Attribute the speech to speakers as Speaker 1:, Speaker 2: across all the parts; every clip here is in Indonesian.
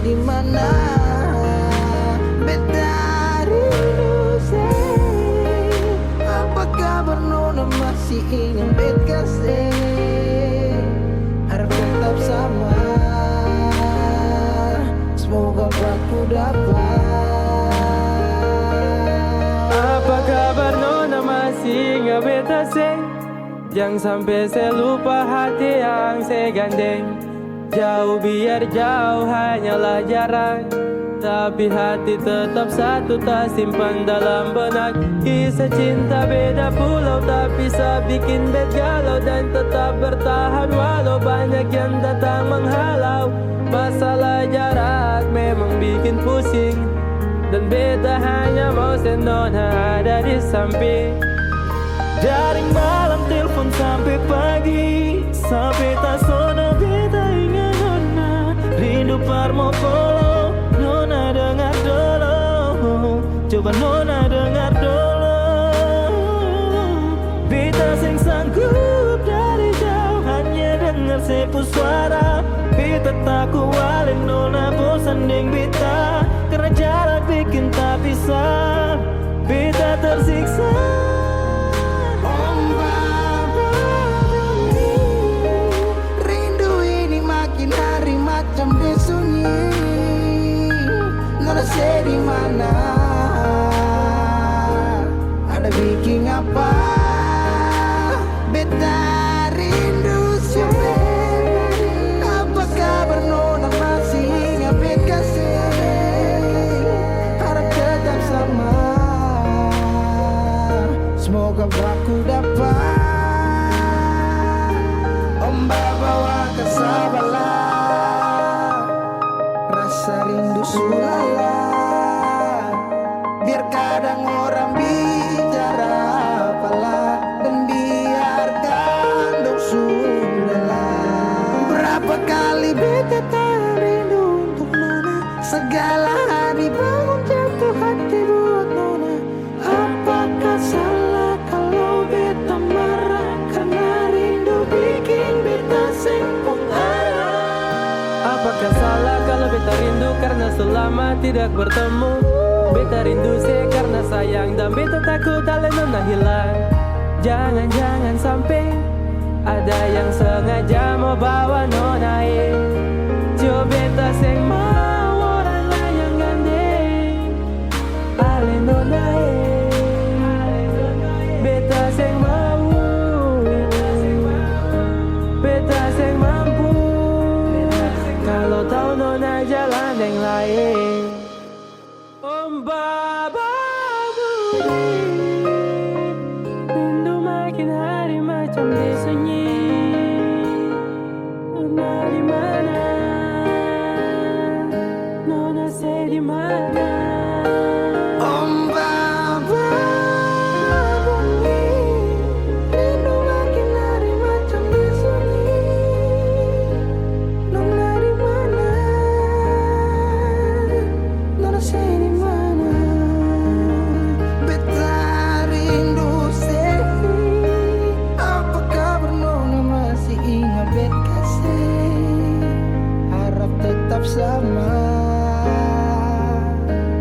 Speaker 1: di mana betari apa kabar nona masih ingin bet kasih harap tetap sama semoga aku dapat.
Speaker 2: Apa kabar nona masih ingat beta sing? Jangan sampai saya lupa hati yang saya gandeng. Jauh biar jauh hanyalah jarak, tapi hati tetap satu tak simpan dalam benak. Kisah cinta beda pulau tapi bisa bikin bet galau dan tetap bertahan walau banyak yang datang menghalau. Masalah jarak memang bikin pusing dan beta hanya mau senona ada di samping. Dari malam telepon sampai pagi, sampai tak sono beta ingat nona. Rindu parmo polo, nona dengar dulu. Coba nona dengar dulu. Beta sing sanggup dari jauh hanya dengar sepu suara. Beta tak kualing nona bosan deng beta, karena jarak bikin tak bisa. Beta tersiksa.
Speaker 1: Macam disunyi, nona saya di mana? Ada bikin apa? Beta rindu siapa? Apa kabar nona masih ingat bet kasih? Harap tetap sama, semoga aku dapat. Ombak bawa kesabaran, rasa rindu sulala. Biar kadang orang bicara apalah, dan biarkan dong sudahlah. Berapa kali beta tak rindu untuk nona, segala hari bangun jatuh hati buat nona. Apakah salah kalau beta marah karena rindu bikin beta sempung arah?
Speaker 2: Apakah salah kalau beta rindu karena selama tidak bertemu? Beta rindu saya karena sayang dan beta takut ale nona hilang. Jangan-jangan sampai ada yang sengaja mau bawa nona coba beta seng mau orang lain yang gandeng ale nona beta seng mau, beta seng mampu kalau tahu nona jalan yang lain. Ombak bunyi, rindu makin hari macam disunyi. Nona di mana? Nona saya di mana?
Speaker 1: Ombak bunyi, rindu makin hari macam disunyi. Nona di mana? Nona saya di mana? Beta rindu sedih. Apa kabar nona masih ingat bet kasih? Harap tetap sama,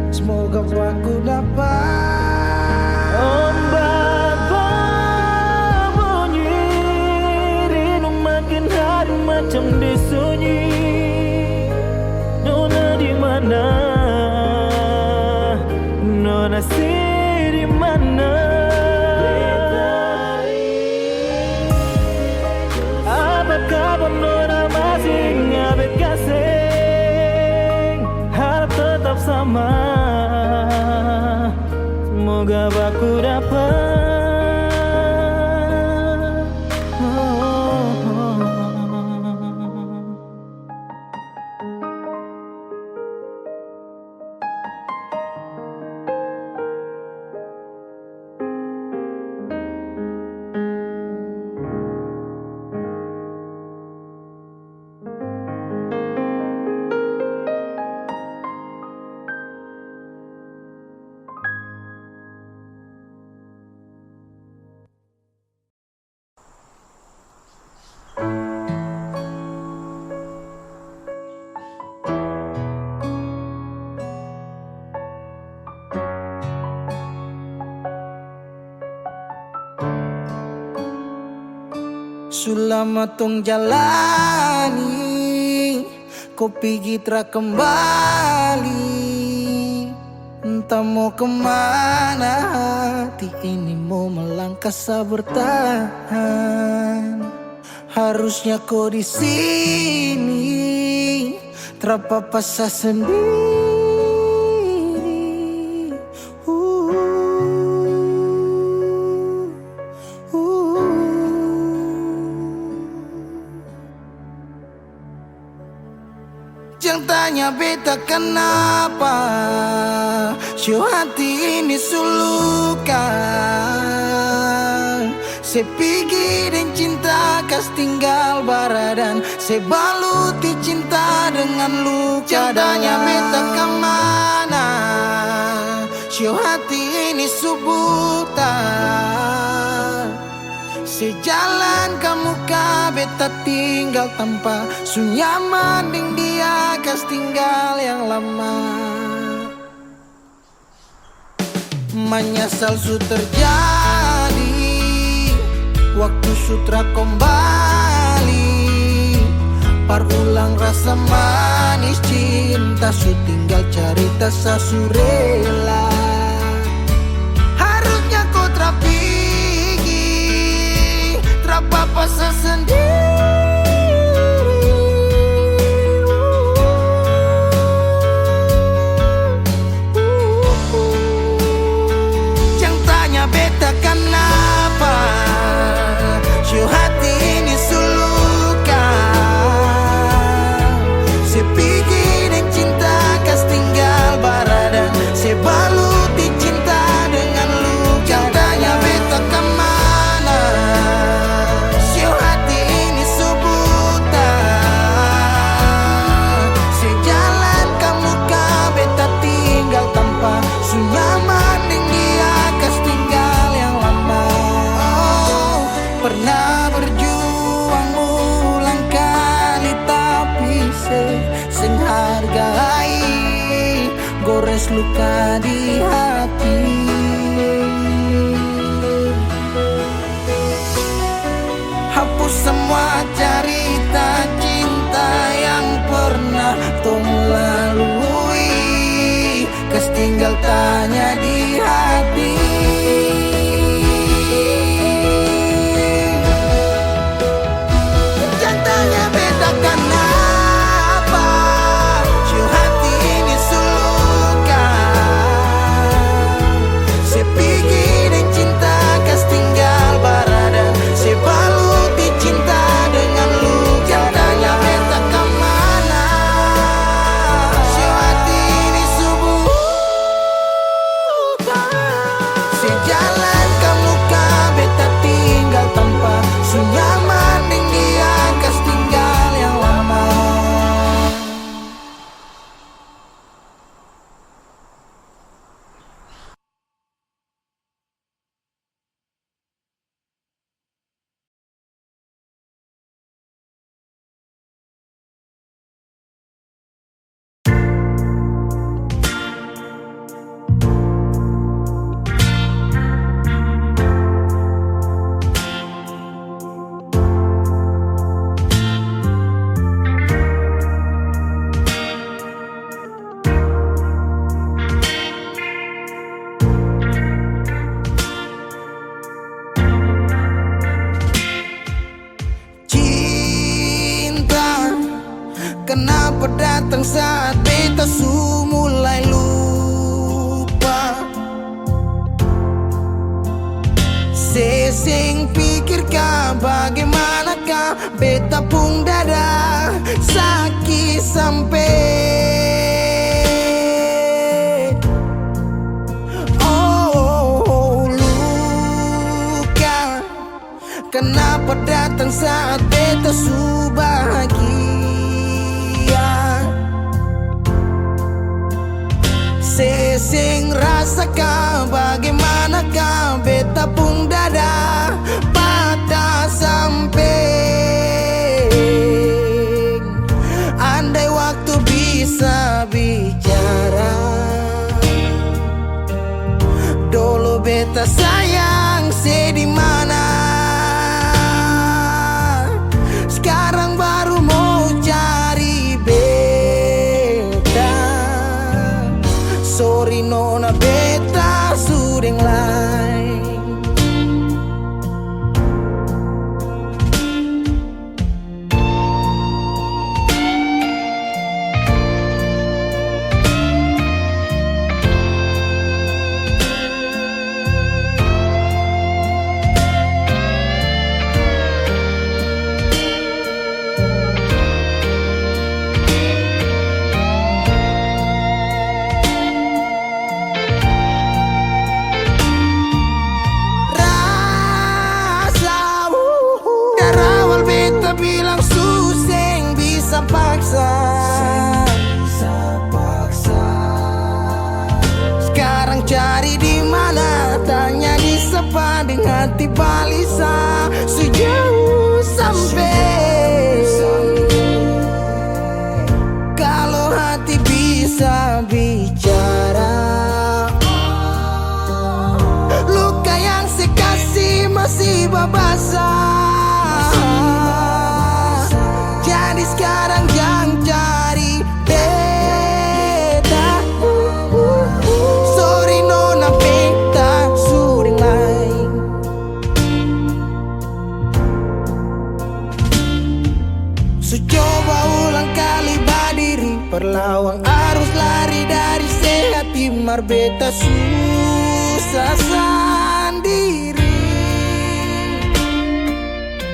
Speaker 1: semoga aku dapat.
Speaker 2: Ombak bunyi, rindu makin hari macam disunyi. Nona di mana? Nona si di mana? Apa kabar nona masih ingat bet kasih? Harap tetap sama, semoga aku dapat.
Speaker 1: Sulama tong jalani, kau pergi tra kembali. Entah mau kemana, hati ini mau melangkah bertahan. Harusnya kau di sini, terpapasa sendiri. Jangan tanya beta kenapa, show hati ini sulukan. Se pergi dan cinta kas tinggal baradan, se baluti cinta dengan luka. Jadanya beta kemana, show hati ini subutan. Sejalan kamu beta tinggal tanpa sunyaman ding dia kas tinggal yang lama. Menyesal su terjadi, waktu sutra kembali. Parulang rasa manis cinta, su tinggal cerita sasurela. Harusnya kau apa sendiri. Jangan tanya beta kenapa, show hati ini sulukan. Se pergi dan cinta kas tinggal baradan, se baluti cinta dengan luka. Jangan tanya beta kemana, sunyaman ding dia kas tinggal yang lama. Oh, pernah berjuang ulang kali tapi sing hargai, gores luka di hati. Hapus semua cerita cinta yang pernah tong lalui, kas tinggal tanya di hati. Jangan tanya beta kenapa, show hati ini sulukan. Se pergi dan cinta kas tinggal baradan, se baluti cinta dengan luka. Jangan tanya beta kemana, show hati ini subuh. Sejalan kamu beta tinggal tanpa sunyaman ding dia kas tinggal yang lama. Kenapa datang saat beta su mulai lupa? Sesing pikirkah bagaimanakah beta pung dada sakit sampai. Oh, luka. Kenapa datang saat beta su bahagia? Sesing rasakan bagaimanakah beta pung dada patah sampai. Andai waktu bisa bicara, dulu beta sayang sedih mana. Sorry nona beta sudeng lain. Bilang suseng bisa paksa. Sekarang cari di mana, tanya di sepadang hati balisa. Sejauh sampai kalau hati bisa bicara, luka yang saya kasih masih babasa. Sekarang jangan cari beta. Sorry nona beta sudeng lain. So coba ulang kali berdiri, perlawan arus lari dari sehati. Mar beta susah sendiri.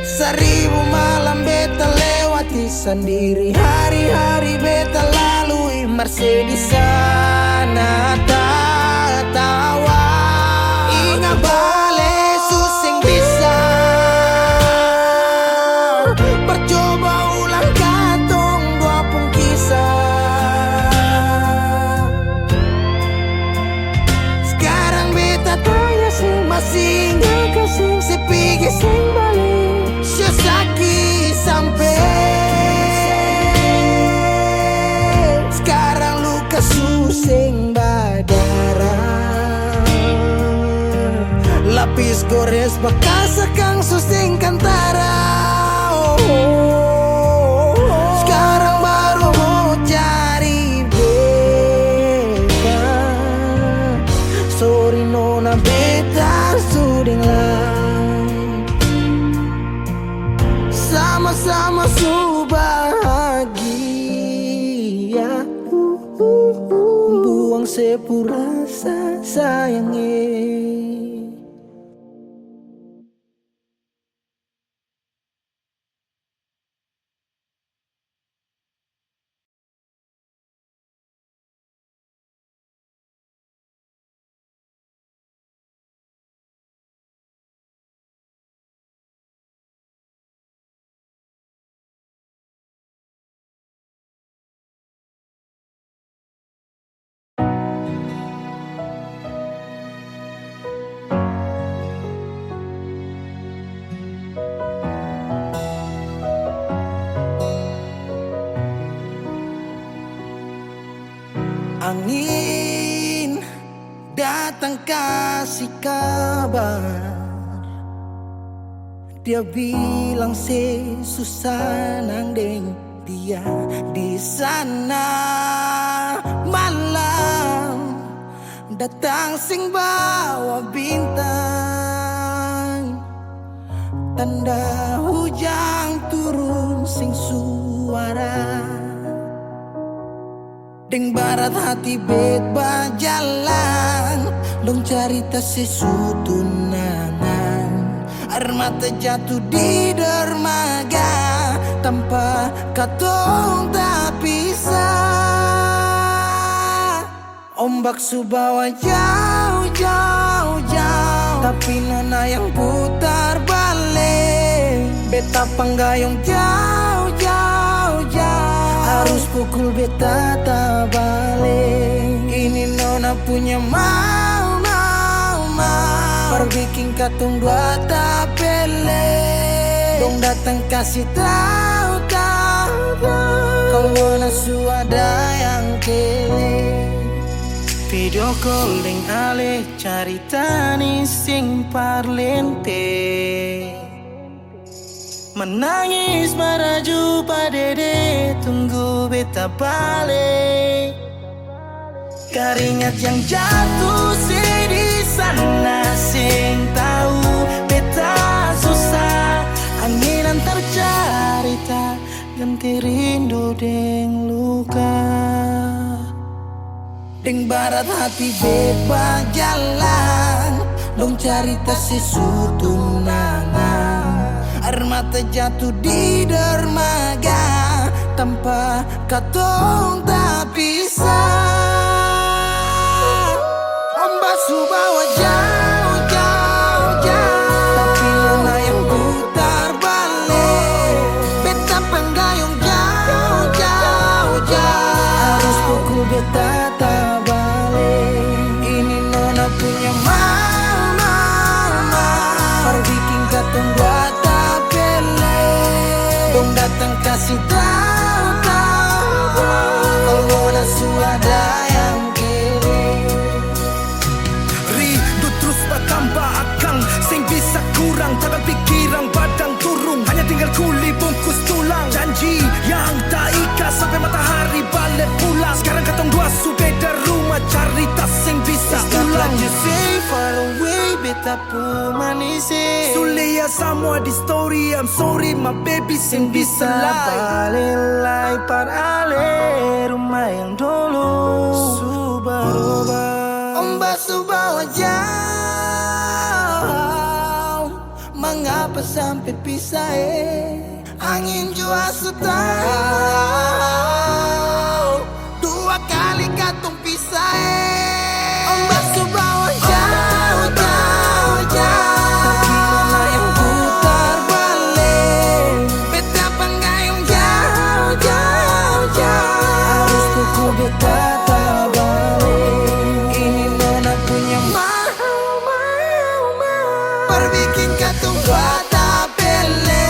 Speaker 1: Seribu malam beta lewati sendiri, hari-hari beta lalui. Marse di sana tertawa, ingat bale suseng bisa. Percoba ulang katong dua pun kisah. Sekarang beta tanya sing masih nggak kasih sepigi sing balik. Sakit sampai sekarang luka suseng berdarah. Lapis gores bekas akang suseng kantara. Sekarang baru mau cari beta. Sorry nona beta sudeng lain. Sama-sama su bahagia. Buang sepurasa sayangnya. Angin datang kasih kabar, dia bilang susah nang deng dia di sana. Malam datang sing bawa bintang, tanda hujan turun sing suara. Deng barat hati bet berjalan, dong cerita sesutunangan. Air mata jatuh di dermaga, tanpa katong tak pisah. Ombak subawa jauh, jauh, jauh, tapi nona yang putar balik. Beta panggayung jauh, jauh, jauh, harus pukul beta tak balik. Ini nona punya mau, perbikin katong dua tak pele. Dong datang kasih tahu, kalau nona suada yang kele. Video calling ale carita ni sing parlente. Menangis meraju padede, tunggu beta balik. Keringat yang jatuh di sana sing tahu beta susah. Angin antar cerita ganti rindu deng luka. Deng barat hati bebas jalan, dong cerita sesutunangan. Air mata jatuh di dermaga, tanpa katong tak bisa. Ombak bawa jauh, jauh, jauh, tapi luna yang putar balik. Beta penggayung jauh, jauh, jauh. Harus pukul beta tak balik. Ini nona punya mama, perbikin katong dua tak bele. Dong datang kasih tahu, kalau nona suada yang kiri. Rindu terus bertambah akang, sing bisa kurang. Tangan pikiran badan turung, hanya tinggal kuli bungkus tulang. Janji yang tak ikhlas sampai matahari balik pulang. Sekarang katong dua su beda rumah, cari tas sing bisa ulang. You say far away, beta pun manis. Sulia semua di story, I'm sorry my baby sing bisa balelai parale rumah yang dulu subaroba. Ombak bawa jauh, mengapa sampai pisah? Angin jua tahu, dua kali katong pisah. Ombak bawa jauh, jauh, jauh, tapi mana yang putar balik. Beta penggayung jauh, jauh, jauh. Harus pukul beta tak balik. Ini nona punya mau, perbikin katong dua tak bele.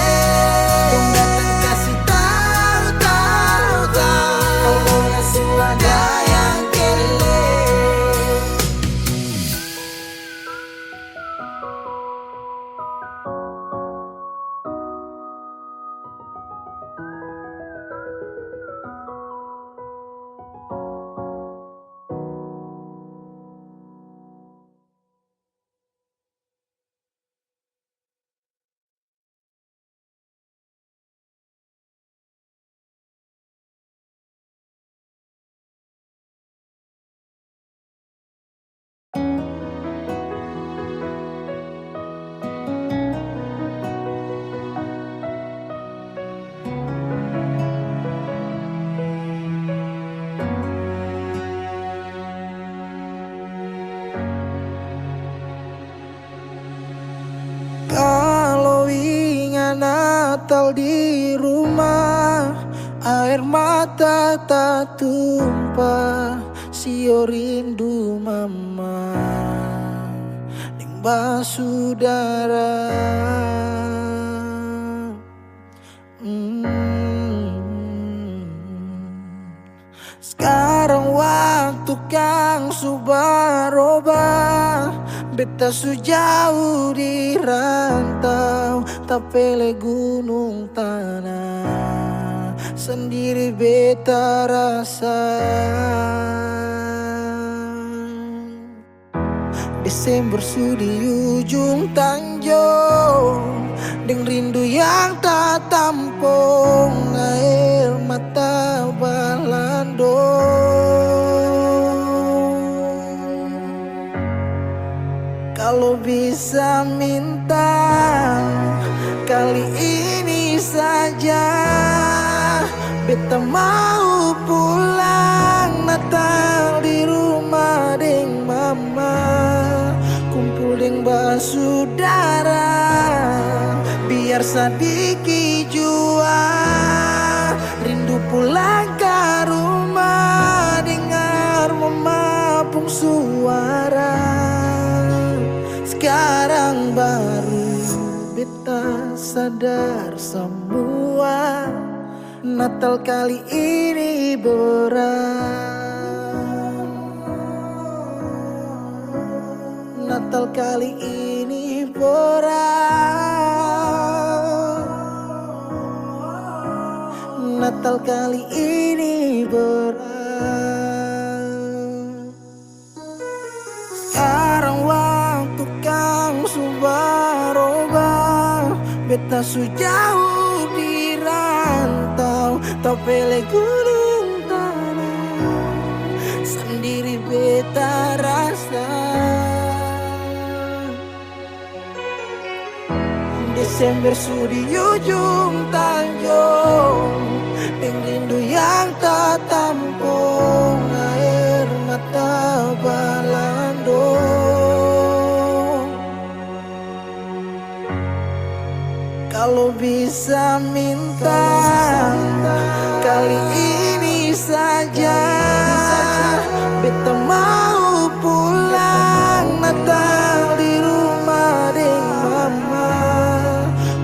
Speaker 1: Dong datang kasih tahu, tahu, tahu, kalau nona suada yang kele. Kalau ingat Natal di rumah, air mata tak tumpah. Sio rindu mama ning basudara. Sekarang waktu kang subaroba, beta sujauh di rantau, tapele gunung tanah, sendiri beta rasa. Desember di ujung tanjung, deng rindu yang tak tampung, air mata balandong. Kalau bisa minta, kali ini saja beta mau pulang Natal di rumah deng mama, kumpul deng basudara, biar sadiki jua rindu pulang ke rumah, dengar memapung suara. Sekarang baru beta sadar semua, Natal kali ini berat. Natal kali ini berat. Natal kali ini berat. beta sejauh di rantau, tau pele gunung tanah, sendiri beta rasa. Desember sudi ujung tanjung, yang rindu yang tak tampung, air mata balandong. Kalau bisa minta kali ini saja, beta mau pulang Natal di rumah deng mama,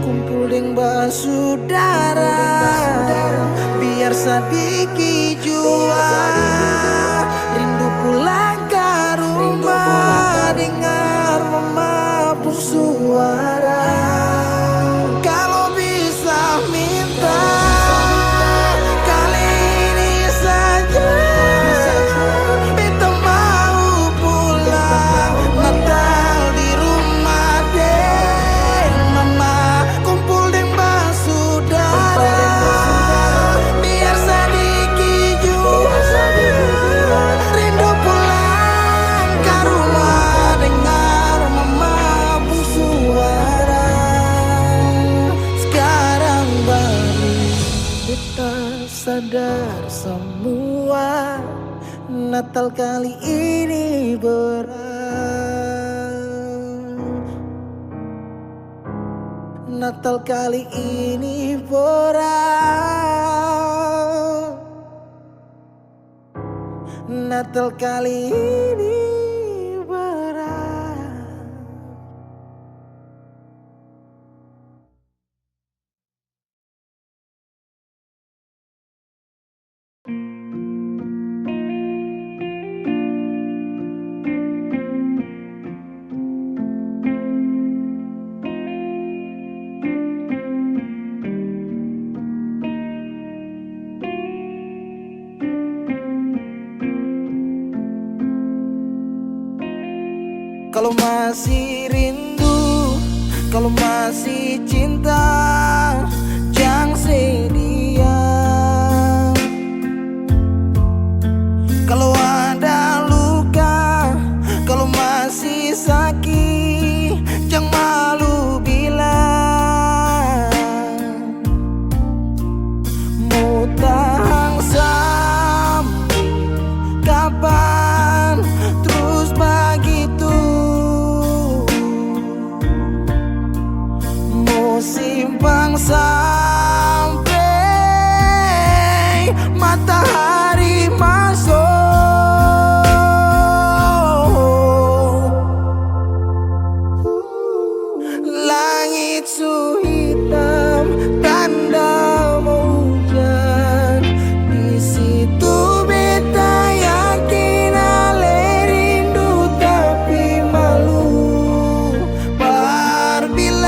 Speaker 1: kumpul deng basudara, biar sadiki jua rindu pulang ke rumah, dengar mama pun suara. Kalau bisa minta kali ini saja, beta mau pulang Natal di rumah deng mama, kumpul deng basudara, biar sadiki jua rindu pulang ke rumah, dengar mama pun suara. Sekarang baru kita sadar semua, Natal kali ini berat, Natal kali ini berat, Natal kali ini berat. Kalau masih rindu, kalau masih cinta, jangan sedia. Kalau ada luka, kalau masih sakit, jangan malu bilang. Mau tahan sampai kapan terus begitu? Simpang sampai matahari masuk, langit su hitam tanda mau hujan. Di situ beta yakin ale rindu tapi malu, berbilang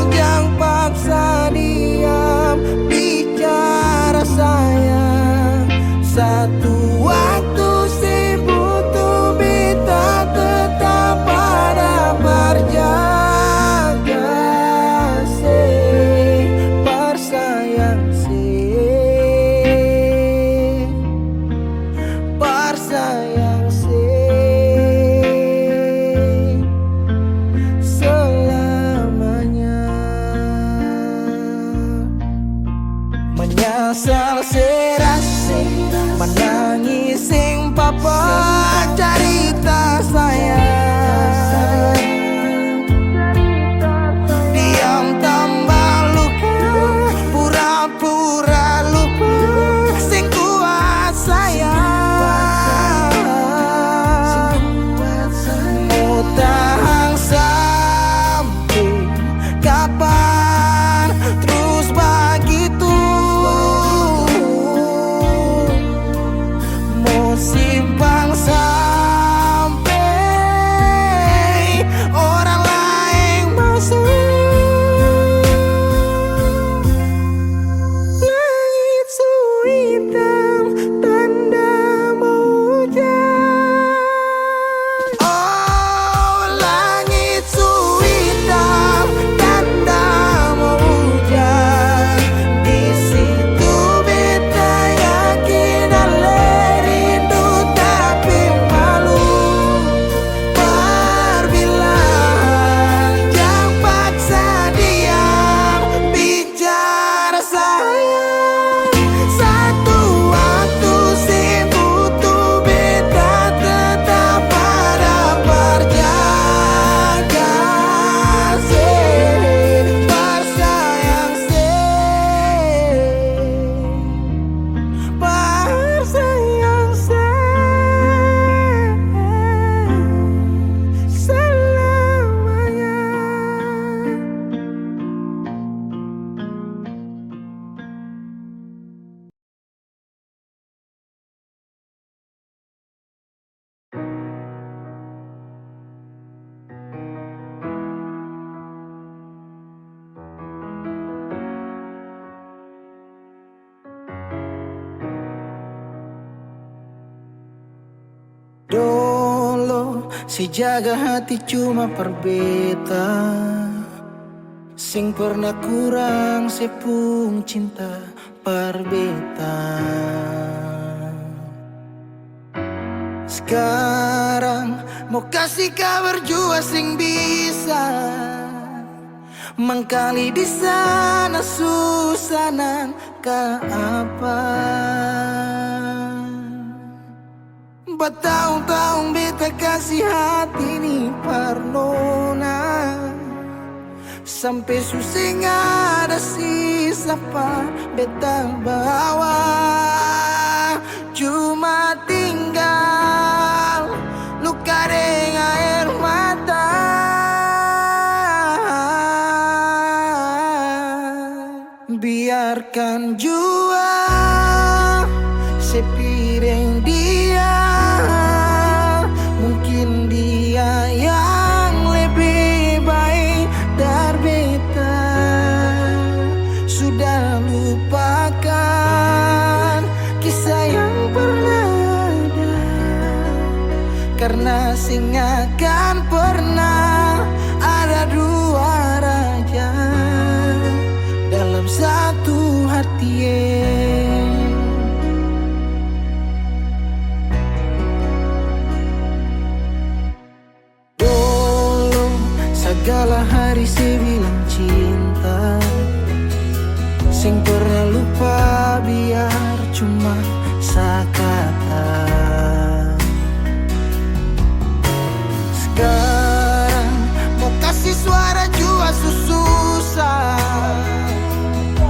Speaker 1: jangan paksa diam, bicara sayang. Satu waktu sibuk tuh beta tetap pada berjaga, bersayang bersayang selamanya. Menyesal serasi, menangis sing papa cerita sayang. Diam tambah luka, pura-pura lupa, sing kuat sayang. Mau tahan sampai kapan terus begitu? Mau simpang Dolo si jaga hati cuma perbeta, sing pernah kurang sepung cinta perbeta. Sekarang mau kasih kabar jua sing bisa mengkali di sana susah nang ka apa. Bertahun-tahun beta kasih hati ni parnona, sampai susah ada sisa pa beta bawa. Cuma tinggal luka dengan air mata. Biarkan jua sepiring dia, mungkin dia yang lebih baik dari beta. Sudah lupakan kisah yang pernah ada, karena sing akan pernah ada dua raja dalam satu hati. Dulu segala hari saya bilang cinta, sing pernah lupa biar cuma sekata. Sekarang mau kasih suara jua susah,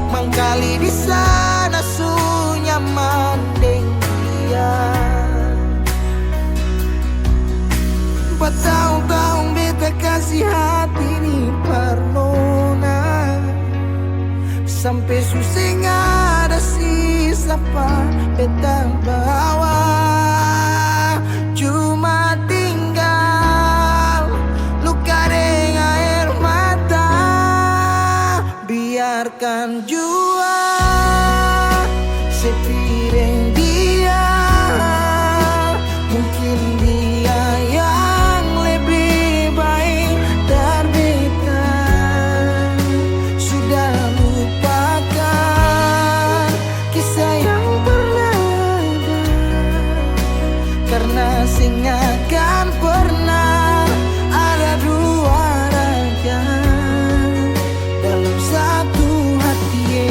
Speaker 1: mangkali di sana sunyaman deng dia. Bertahun-tahun beta kasih hati ni parnona, sampai susah ada sisa pa beta bawa. Cuma tinggal luka dengan air mata. Biarkan jua sepiring dia, mungkin dia yang lebih baik dari beta. Sudah lupakan kisah yang pernah ada, karena sing akan pernah ada dua raja dalam satu hati.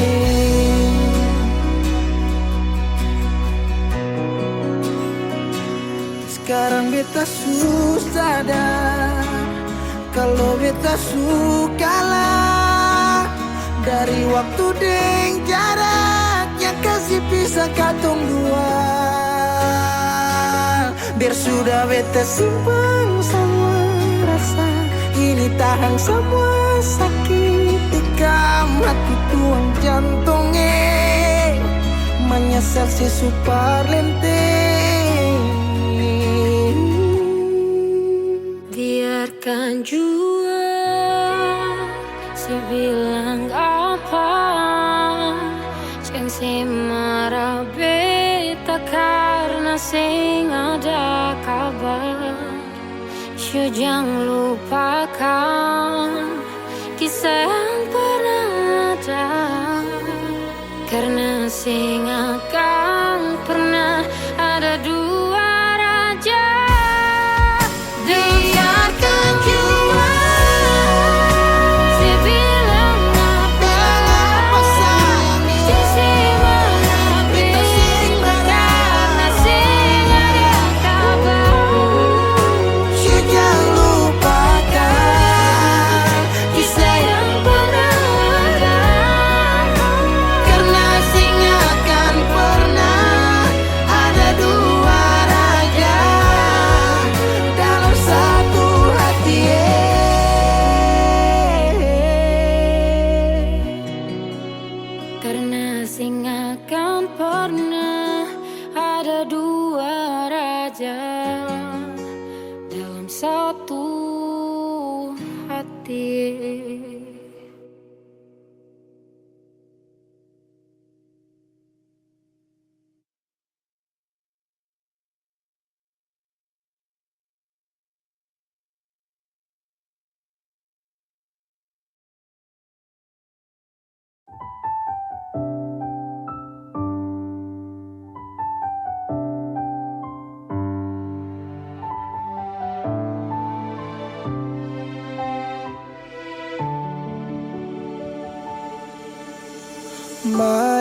Speaker 1: Sekarang beta susah sadar kalau beta suka lah, dari waktu deng jarak yang kasih pisah katong dua. Biar sudah beta simpan semua rasa, ini tahan semua sakit tikam hati tuang jantungnya, menyesal si super lenteng.
Speaker 3: Biarkan jua si bilang apa, jangan si marah beta karena sing ada kabar. Jangan lupakan kisah yang pernah ada, karena sing akan pernah ada dua raja. Biarkan jua si bilang apa sayang, si marah beta sing karena sing ada kabar.
Speaker 1: Jangan lupakan
Speaker 3: Kisah yang pernah ada,
Speaker 1: karena sing akan pernah ada dua raja dalam satu hati.
Speaker 3: karena sing akan pernah ada dua raja dalam satu hati.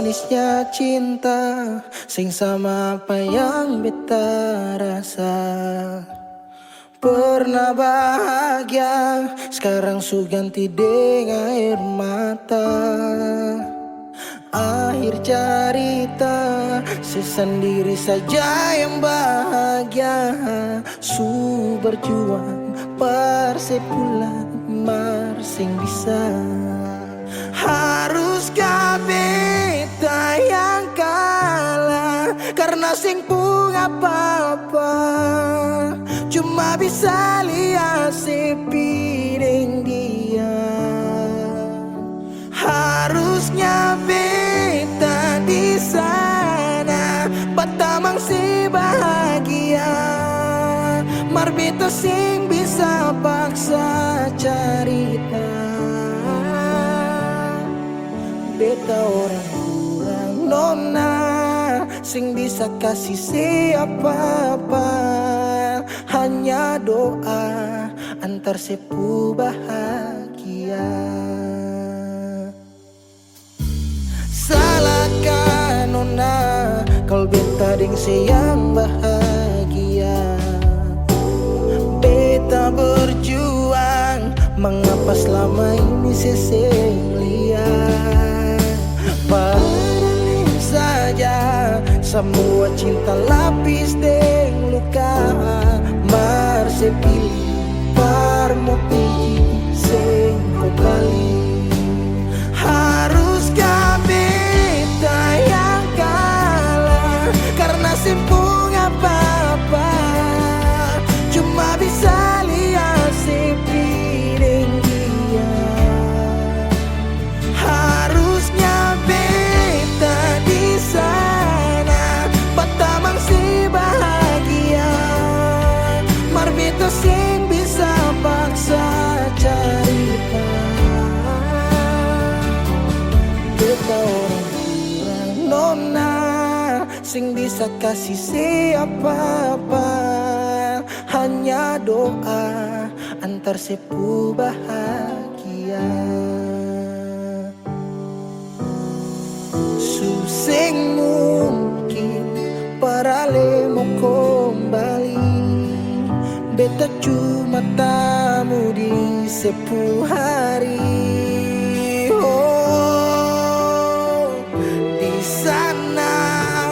Speaker 4: manisnya cinta sing sama apa yang beta rasa. Pernah bahagia, sekarang su ganti dengan air mata. Akhir cerita, sesendiri saja yang bahagia. Su berjuang, persepulan marsing bisa. Haruskah beta yang kalah karena sing pun apa-apa, cuma bisa lihat sepiring dia. Harusnya beta di sana, batamang si bahagia. Mar beta sing bisa paksa cerita. Beta orang kurang nona, sing bisa kasih siapa-apa. Hanya doa antar sepu bahagia. Salahkah nona kalau beta deng sayang bahagia. Beta berjuang, mengapa selama ini seseng lihat. Padahal saja semua cinta lapis deng luka. Mar sepilih parmo pilih sing kembali. Haruskah beta yang kalah karena simpung apa-apa, cuma bisa lihat sepiring dia. Harusnya beta di sana, batamang si bahagia. Mar beta sing bisa paksa cerita. Beta orang kurang nona, sing bisa kasih siapa-apa. Hanya doa antar sepu bahagia. Suseng mungkin parale mau kembali. Beta cuma tamu di sepu hari. Oh, di sana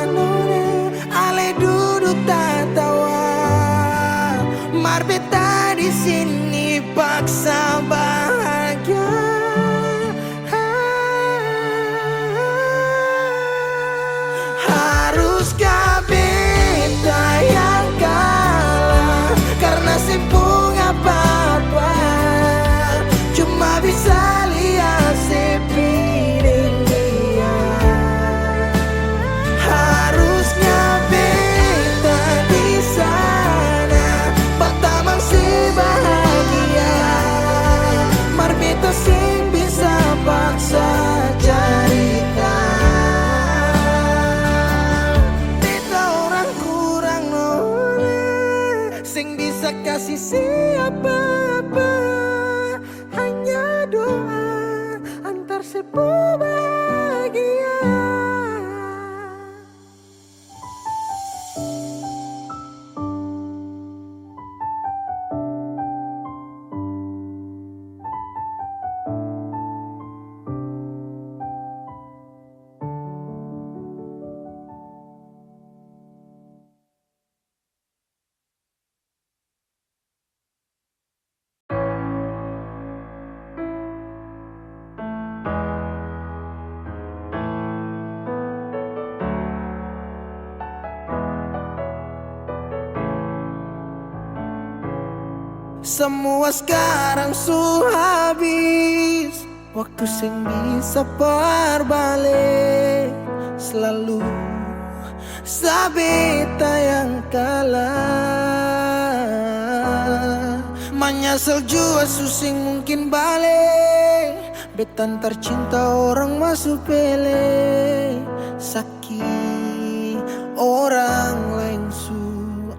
Speaker 4: nona ale duduk tertawa. Mar beta di sini paksa bahagia. Haruskah beta yang kalah karena simpung apa-apa, cuma bisa lihat sepiring dia. Harusnya beta di sana, batamang si bahagia. Mar beta sing bisa paksa cerita. Beta orang kurang nona, sing bisa kasih siapa-apa. Hanya doa antar sepu bahagia. Semua sekarang su habis, waktu sing bisa berbalik. Selalu sabeta yang kalah. Menyesal jua susing mungkin balik. Betan tercinta orang masuk pele. Sakit orang lain su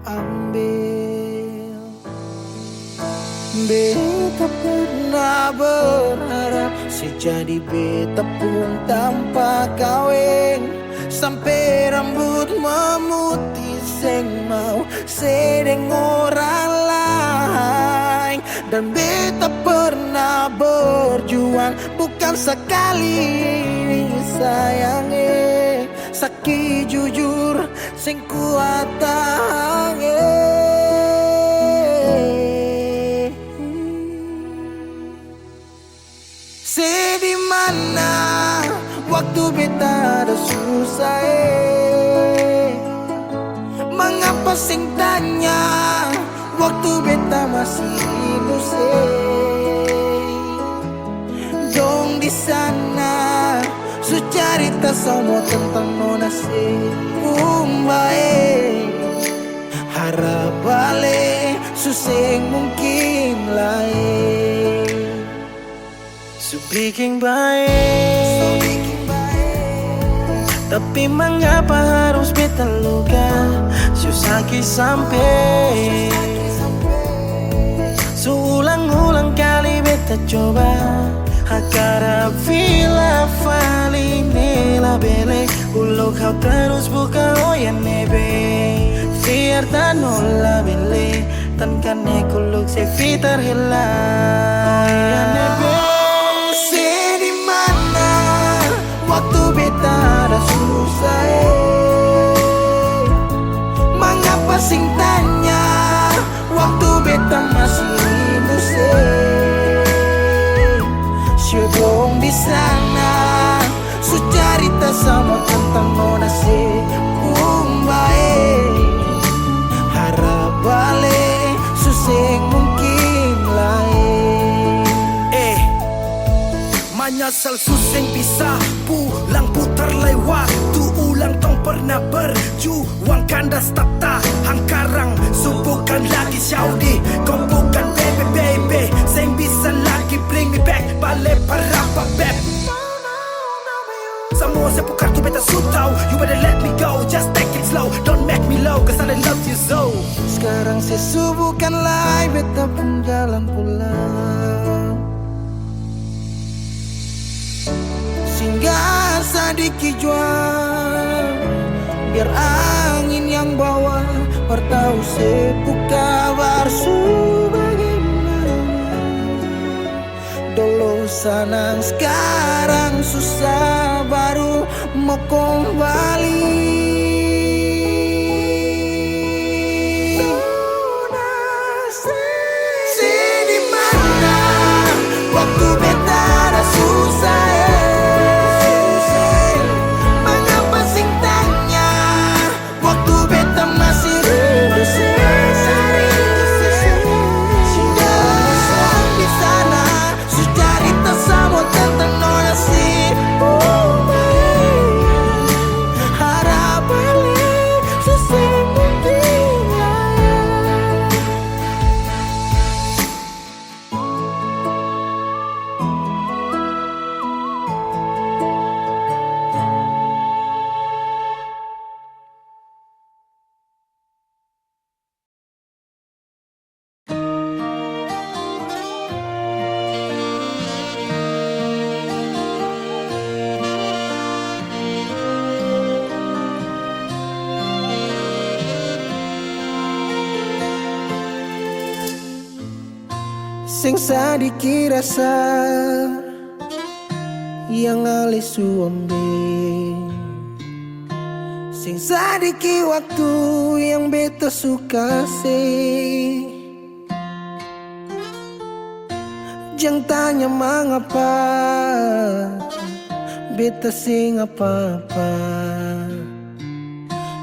Speaker 4: ambil. Beta pernah berharap sejadi beta pun tanpa kawin. Sampai rambut memutih seng mau sedeng orang lain. Dan beta pernah berjuang bukan sekali sayange. Sakit jujur sing kuat tahange. Di mana waktu beta ada susah mengapa sing tanya waktu beta masih inusai. Dong di sana su cerita semua tentang nona se umbae. Harap balik suseng mungkin lain. So bikin baik, tapi mengapa harus beta luka? Susaki sampai Seulang-ulang kali beta coba Hakara vila fali nela bele Ulo kau terus buka oyan nebe Fiar tanola bele Tan kane kuluk se fitar hilang Oyan nebe waktu beta ada susah mengapa sing tanya waktu beta masih inusai. Syedong di sana su cerita sama tentang nona se umbae. Harap balik suseng mungkin lain.
Speaker 1: Menyesal suseng bisa pulang putar lewat tu ulang tong pernah berjuang kandas tak tahan karang subukan lagi Saudi kau bukan baby seng bisa lagi bring me back balik parapa beb semua saya pukar tu beta sutau you better let me go just take it slow don't make me low cause I love you so.
Speaker 4: Sekarang saya subukan lagi beta pun jalan pulang singgah sedikit jual biar angin yang bawa bertahu sepuh kabar bagaimana dulu senang sekarang susah baru mau kembali. Di mana waktu beta ada susah sing sadiki rasa yang alih suambe sing sadiki waktu yang beta suka sih jangan tanya mengapa beta sing apa-apa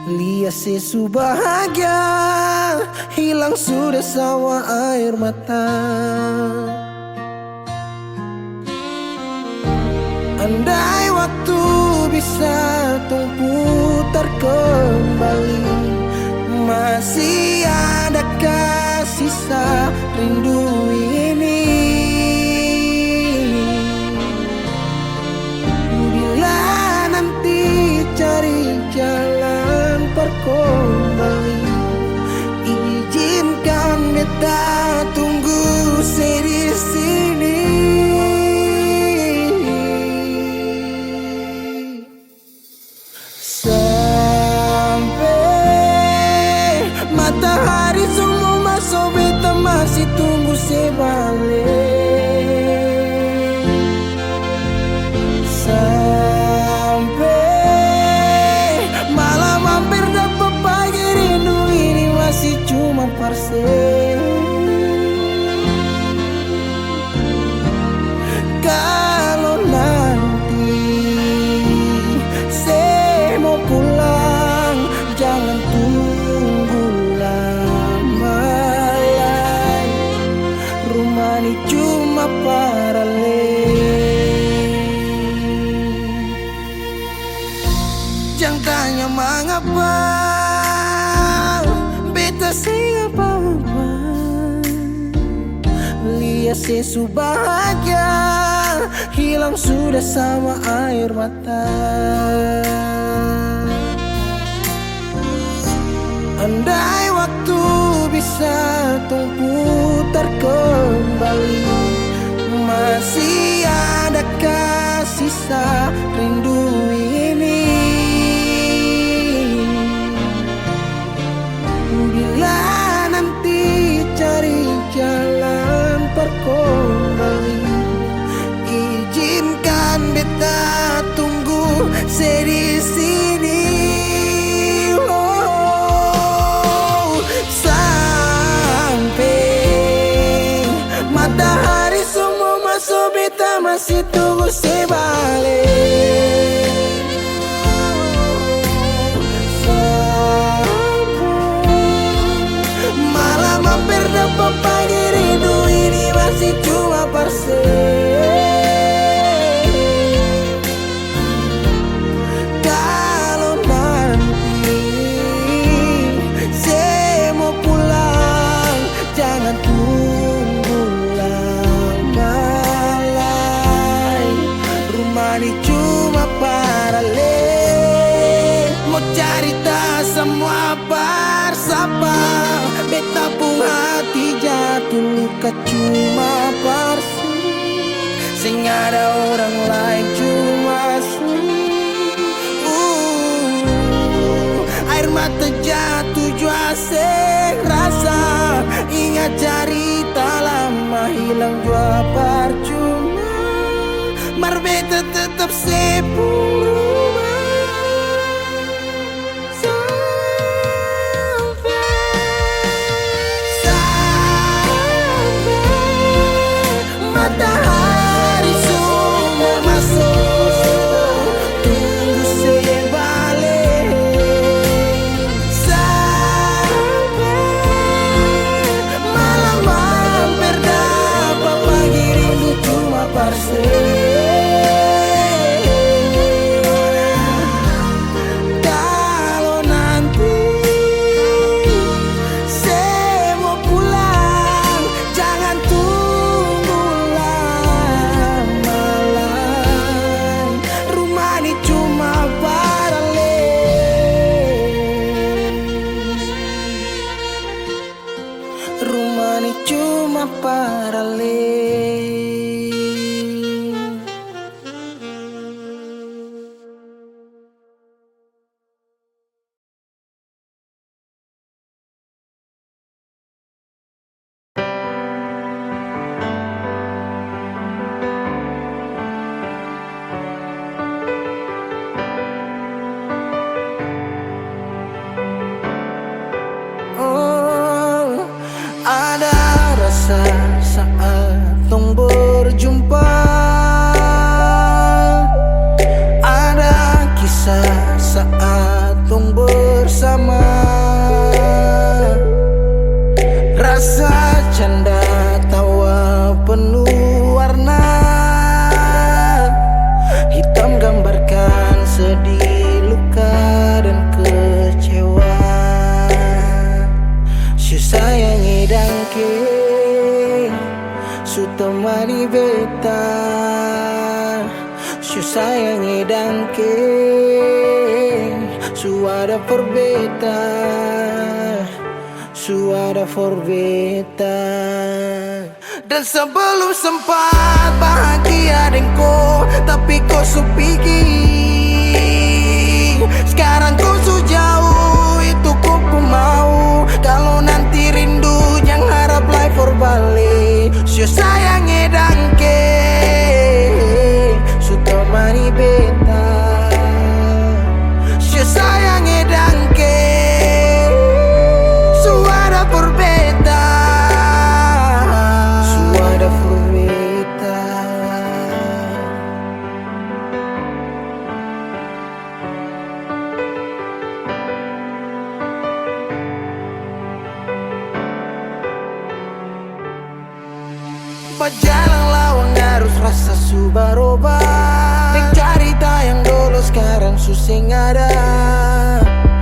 Speaker 4: lihat sesu bahagia hilang sudah sawa air mata. Andai waktu bisa tung putar kembali masih adakah sisa rindu ini bila nanti cari jalan kembali izinkan beta tunggu di sini Matahari semua masuk beta masih tunggu sebalik. Sampai malam hampir dapat pagi, rindu ini masih cuma parse. Kalau nanti saya mau pulang, jangan tunggu lama lagi. Rumah ini cuma paralel. Jangan tanya mengapa beta sing apa-apa. Lihat sesu bahagia hilang sudah sama air mata. Andai waktu bisa tung putar kembali, masih adakah sisa rindu ini? Bila nanti cari jalan terkembali, izinkan beta tunggu di sini. Oh, sampai matahari semua masuk, beta masih tunggu sebalik. Malam hampir dapat pagi, rindu ini masih cuma parse. Kalau nanti saya mau pulang, jangan tunggu lama lagi. Rumah ini cuma paralel. Mau cerita semua bersama, beta pun hati jatuh luka cuma parsi. Sing ada orang lain cuma air mata jatuh jua sing rasa. Ingat cerita lama hilang jua percuma. Mar beta tetap sepuluh. Matahari semua masuk, tunggu sebalik. Sampai malam hampir dapat pagi, rindu cuma parse. Kalau nanti saya mau pulang, jangan tunggu lama lagi. Rumah ini cuma paralel. Rumah ini cuma paralel. Oh, ada rasa saat tong berjumpa, ada kisah saat tong bersama. Rasa canda tawa penuh warna, hitam gambarkan sedih, luka dan kecewa. Sayangi dangke su temani beta, su sayangi dangke su ada for beta, su ada for beta. Dan sebelum sempat bahagia denko, tapi kau su pergi. Sekarang kau su jauh, itu kau pun mau. Kalau Sumpah jalan lawang harus rasa subaroba. Nek cerita yang dulu sekarang susing ada.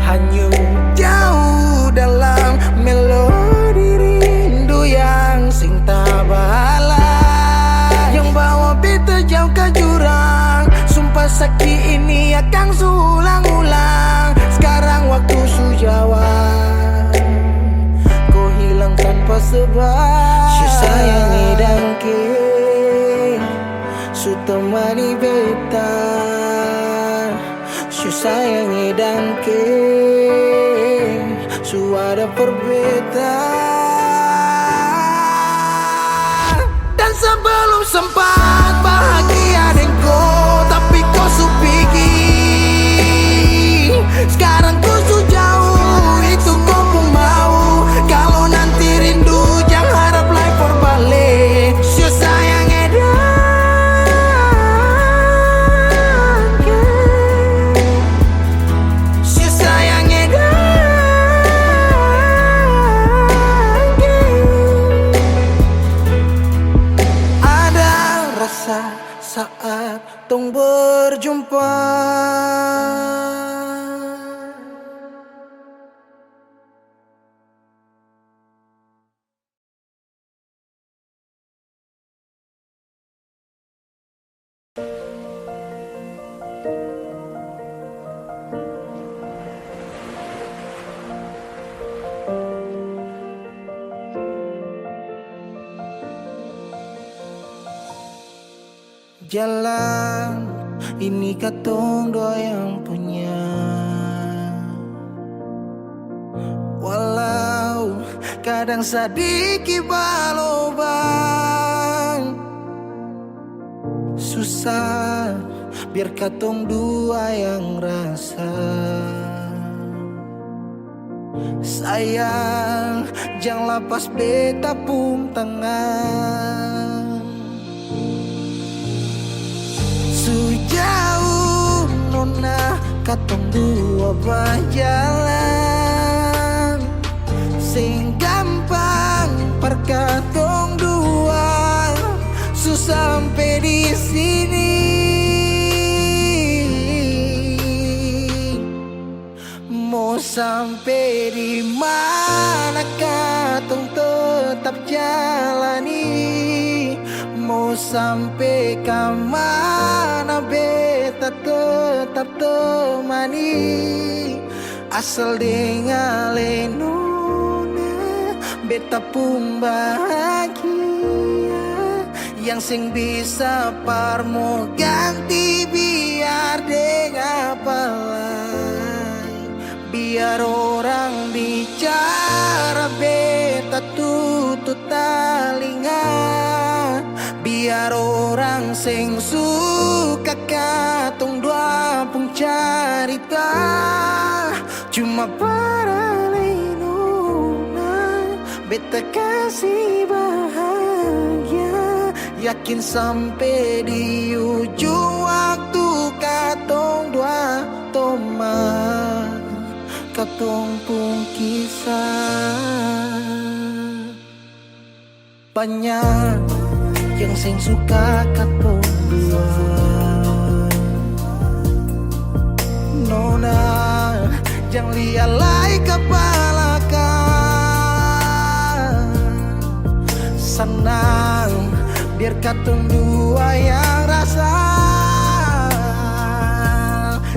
Speaker 4: Hanyut jauh dalam melodi rindu yang sing tabala, yang bawa beta jauh ke jurang. Sumpah sakit ini akan sulang-ulang. Sekarang waktu sujawab, kau hilang tanpa sebab. Su sayangi dangke, su temani beta. Su sayangi dangke, su ada perbedaan. Dan sebelum sempat bahagia denganku, tapi kau su pergi. Sekarang kau su jauh, itu kau pun mau. Kalau nanti rindu jangan harap lagi berbalik. Su sayang edangke, su sayang edangke. Ada rasa saat tong berjumpa. Jalan ini katong dua yang punya. Walau kadang sedikit balobang, susah biar katong dua yang rasa. Sayang jangan lepas beta pun tangan. Sejauh nona katong dua berjalan, sing gampang perkatong dua. Susah sampai di sini, mau sampai di mana katong tetap jalani. Mau sampai ke mana beta tetap temani. Asal dengan nona beta pun bahagia. Yang sing bisa parmo ganti biar dengan apa lagi. Biar orang bicara beta tutup telinga. Biar orang sing suka katong dua pun carita. Cuma para nona beta kasih bahagia. Yakin sampai di ujung waktu katong dua teman. Katong pun kisah banyak yang sing suka katong dua. Nona jangan lialai kepala kan. Senang biar katong dua yang rasa.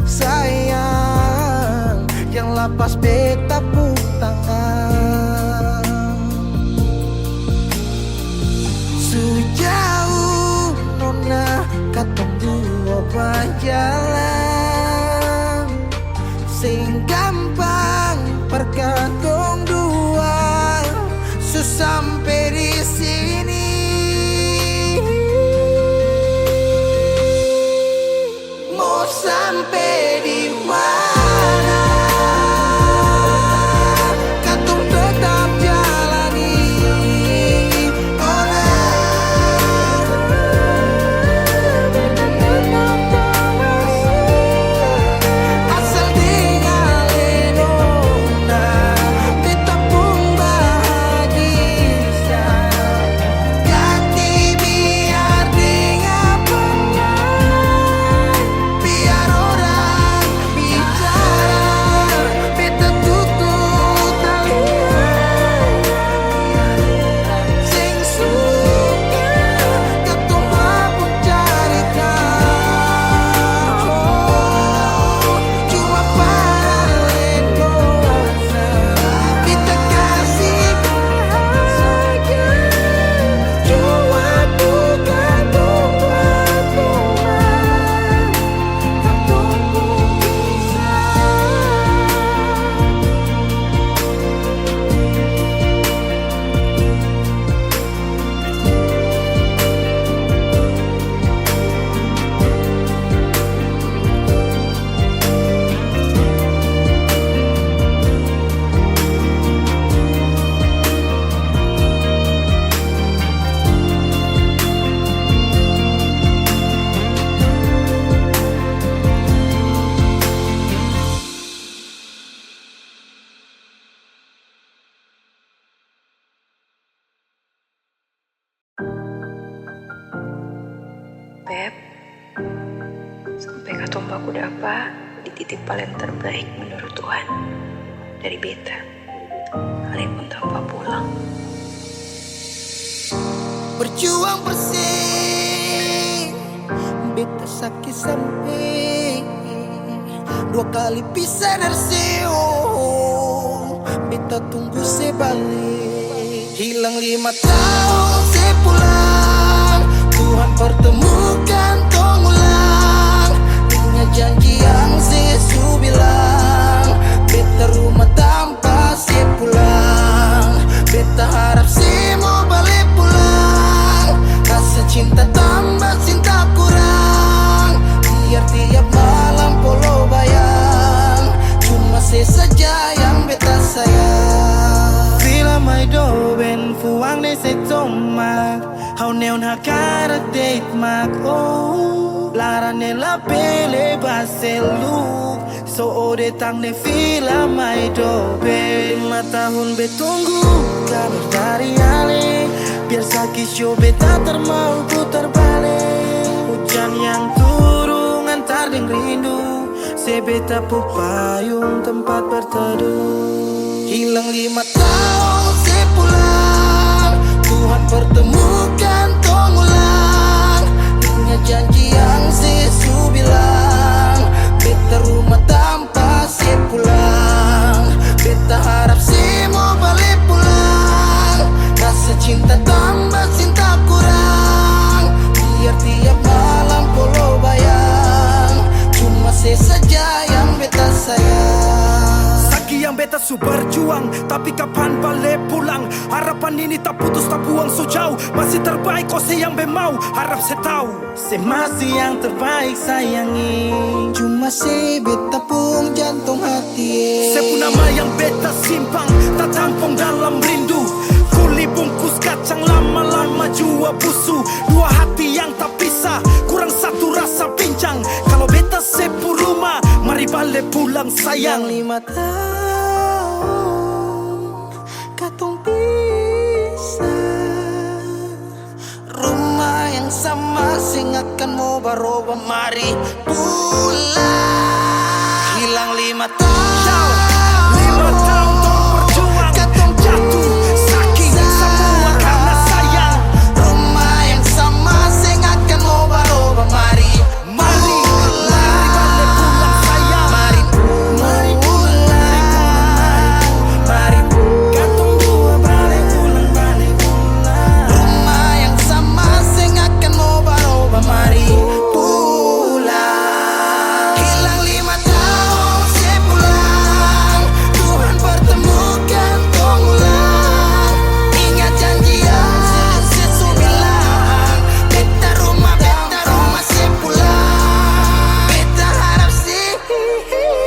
Speaker 4: Sayang yang lepas beta pun tangan. Sejauh nona katong dua berjalan, sing gampang perkatong dua. Susah sampai di sini, mau sampai di mana.
Speaker 5: Beb, sampai katombaku dapa di titik paling terbaik menurut Tuhan dari beta, sekalipun tanpa pulang.
Speaker 4: Berjuang bersih, beta sakit sampai 2 kali pisah dari seo. Beta tunggu sebalik, hilang 5 tahun sepulang. Tuhan pertemukan tong ulang, ingat janji yang Yesus bilang. Beta rumah tanpa sepulang, beta harap semua balik pulang. Rasa cinta tambah cinta kurang, biar tiap malam polo bayang. Cuma saja yang beta sayang. Fila mai do ben fuang ne se tomak, hau neon hakara date mak oh. Lara ne la pele baselu, so ode tang ne fila mai do ben. 5 tahun betunggu kabar dari Ale, biar sakit show beta termau putar balik. Hujan yang turun antar ding rindu, sebeta pupayung tempat berteduh. Hilang 5 tahun sepulang, Tuhan pertemukan tong ulang. Ingat janji yang Yesus bilang. Beta rumah tanpa sepulang, beta harap semua balik pulang. Rasa cinta tambah cinta kurang, biar tiap malam polo bayang. Cuma saja yang beta sayang.
Speaker 1: Saki yang beta su berjuang, tapi kapan balik pulang? Harapan ini tak putus tak buang so jauh, masih terbaik kau se yang be mau. Harap se tahu,
Speaker 4: Se masih yang terbaik sayangi, cuma se beta pun jantung hati.
Speaker 1: se pun nama yang beta simpang, tak tampung dalam rindu. Kuli bungkus kacang lama-lama jua busu. 2 hati yang tak pisah, kurang satu rasa pincang. Kalau beta sepu rumah, mari balik pulang sayang.
Speaker 4: 5 tahun katong pisah, rumah yang sama sing akan mau baroba, mari pulang. Hilang 5 tahun,
Speaker 1: 5 tahun tong berjuang,
Speaker 4: katong
Speaker 1: jatuh sakit semua karena sayang.
Speaker 4: rumah yang sama sing akan mau baroba, mari
Speaker 1: Mari balik pulang sayang.
Speaker 4: Mari pulang, mari
Speaker 1: Katong dua balik pulang, balik pulang.
Speaker 4: rumah yang sama sing akan mau baroba, mari pulang. Hilang 5 tahun sepulang, Tuhan pertemukan tong ulang. Ingat janji yang Yesus bilang. Beta rumah sepulang, beta harap sih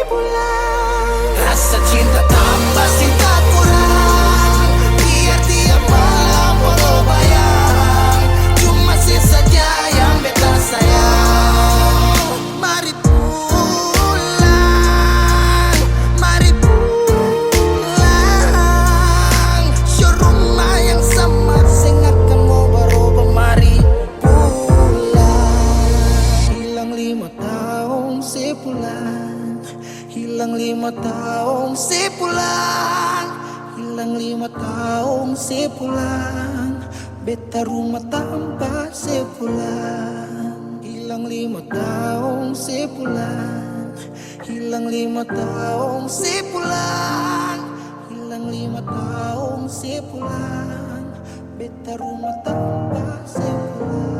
Speaker 4: pulang. Rasa cinta tambah cinta kurang, biar tiap malam polo bayang. Cuma saja yang beta sayang. Mari pulang, mari pulang. Show rumah yang sama sing akan mau baroba, mari pulang. Hilang 5 tahun sepulang, hilang 5 tahun sepulang, hilang 5 tahun sepulang. Beta rumah tanpa sepulang. Hilang 5 tahun sepulang, hilang 5 tahun sepulang, hilang 5 tahun sepulang. Beta rumah tanpa sepulang.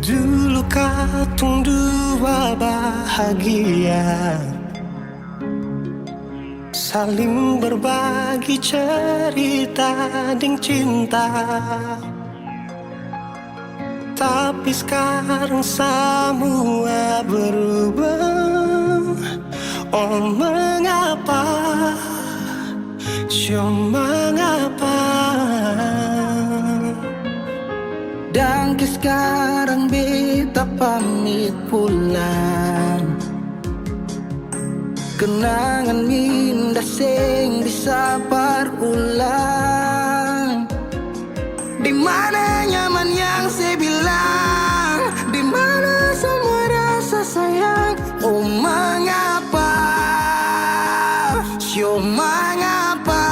Speaker 6: Dulu katong dua bahagia, saling berbagi cerita ding cinta. Tapi sekarang semua berubah. Oh mengapa, mengapa?
Speaker 4: Dan sekarang beta pamit pulang. Kenangan indah sing bisa berulang. Di mana nyaman yang saya bilang, di mana semua rasa sayang. Oh mengapa, mengapa?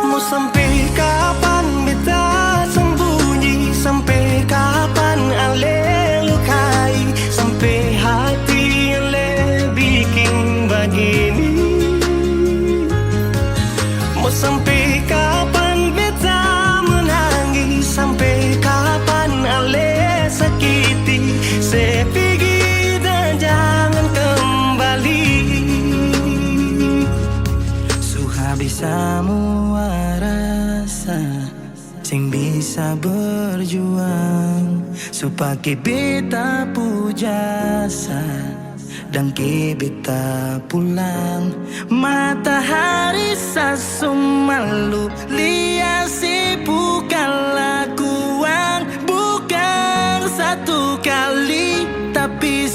Speaker 6: Mau sampai kapan beta sembunyi? Sampai kapan ale lukai? Sampai hati ale bikin begini? Mau sampai kapan beta menangis? Sampai kapan ale sakiti? Saya pergi dan jangan kembali. Habis semua rasa sing bisa berjuang supaya beta pujasa dan ke beta pulang. Matahari sasumalu liasi bukan lakuan, bukan satu kali tapi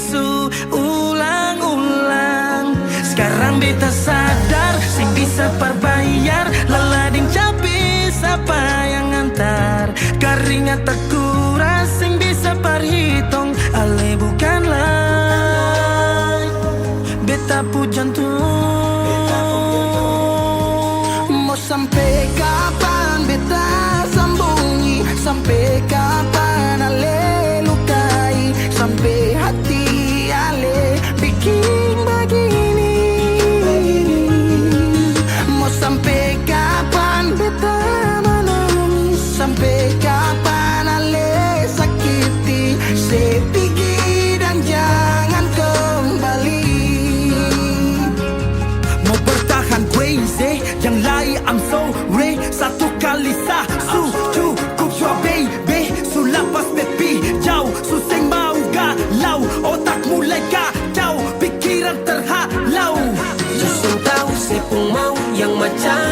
Speaker 6: ulang-ulang. Sekarang beta sadar sing bisa perbayar lalading capi siapa yang antar. Keringat tak kuras sing bisa perhitung ale bukanlah beta pu jantung.
Speaker 4: Mau sampai kapan beta sembunyi? Sampai kapan ale lukai? Sampai hati ale bikin begini? Mau sampai kapan beta menangis? Sampai kapan ale sakiti? Saya pergi dan jangan kembali.
Speaker 1: Mau bertahan crazy, yang lain I'm sorry. Satu kali su cukup jua baby. Sulapas baby jauh, suseng mau galau. Otak mulai kacau, pikiran terhalau.
Speaker 2: Susung tahu sepung mau yang macam